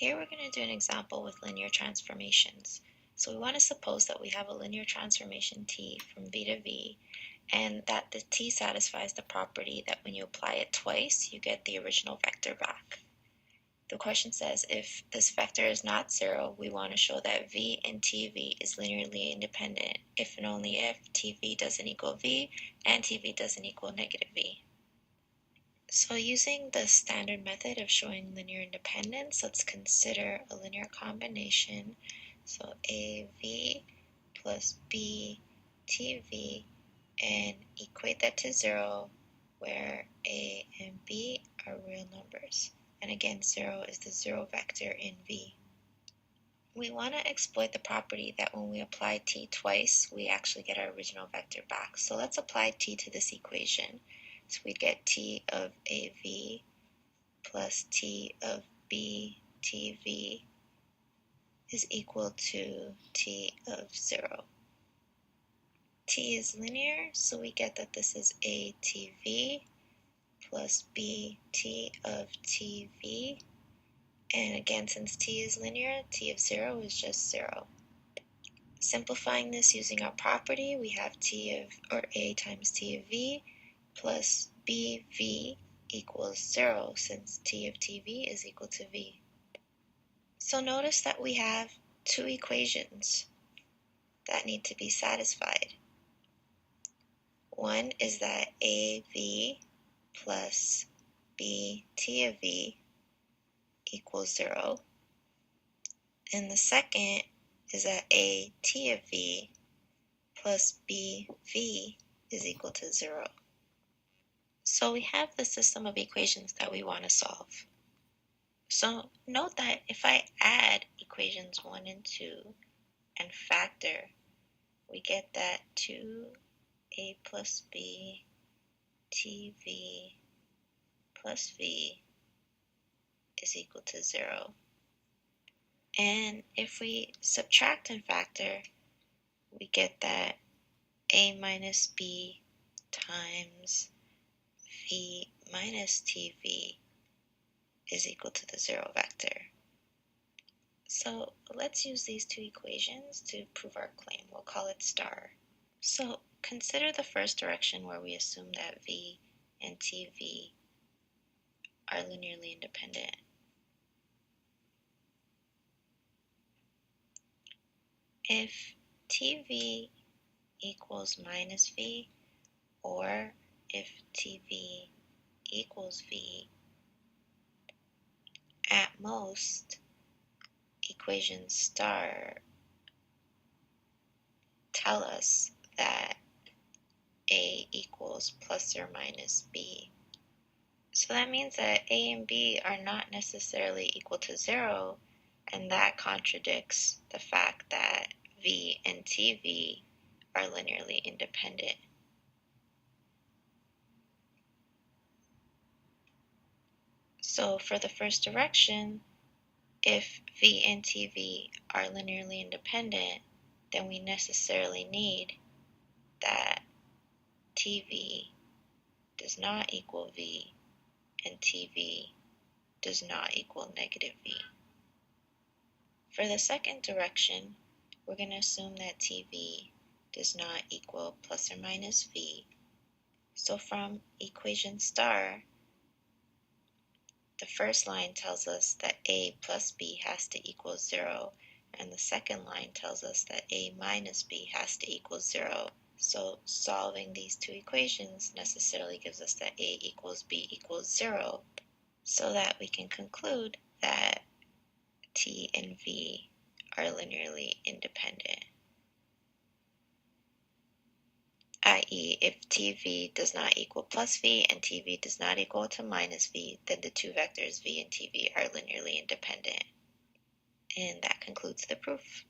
Here we're going to do an example with linear transformations. So we want to suppose that we have a linear transformation t from v to v, and that the t satisfies the property that when you apply it twice, you get the original vector back. The question says if this vector is not zero, we want to show that v in tv is linearly independent if and only if tv doesn't equal v and tv doesn't equal negative v. So using the standard method of showing linear independence, let's consider a linear combination. So AV plus B TV, and equate that to 0 where A and B are real numbers. And again, 0 is the 0 vector in V. We want to exploit the property that when we apply t twice, we actually get our original vector back. So let's apply t to this equation. So we'd get t of AV plus t of B TV is equal to t of 0. T is linear, so we get that this is ATV plus BT of TV. And again, since t is linear, t of 0 is just 0. Simplifying this using our property, we have A times t of v plus bv equals 0 since t of tv is equal to v. So notice that we have two equations that need to be satisfied. One is that AV plus BT of v equals 0. And the second is that AT of v plus BV is equal to 0. So we have the system of equations that we want to solve. So note that if I add equations 1 and 2 and factor, we get that 2a plus b tv plus v is equal to 0. And if we subtract and factor, we get that a minus b times v minus tv is equal to the 0 vector. So let's use these two equations to prove our claim. We'll call it star. So consider the first direction where we assume that v and tv are linearly independent. If tv equals minus v, or if tv equals v, at most, equation star tell us that a equals plus or minus b. So that means that a and b are not necessarily equal to 0, and that contradicts the fact that v and tv are linearly independent. So for the first direction, if v and tv are linearly independent, then we necessarily need that tv does not equal v and tv does not equal negative v. For the second direction, we're going to assume that tv does not equal plus or minus v. So from equation star, the first line tells us that a plus b has to equal 0, and the second line tells us that a minus b has to equal 0. So solving these two equations necessarily gives us that a equals b equals 0, so that we can conclude that t and v are linearly independent. i.e., if tv does not equal plus v and tv does not equal to minus v, then the two vectors v and tv are linearly independent. And that concludes the proof.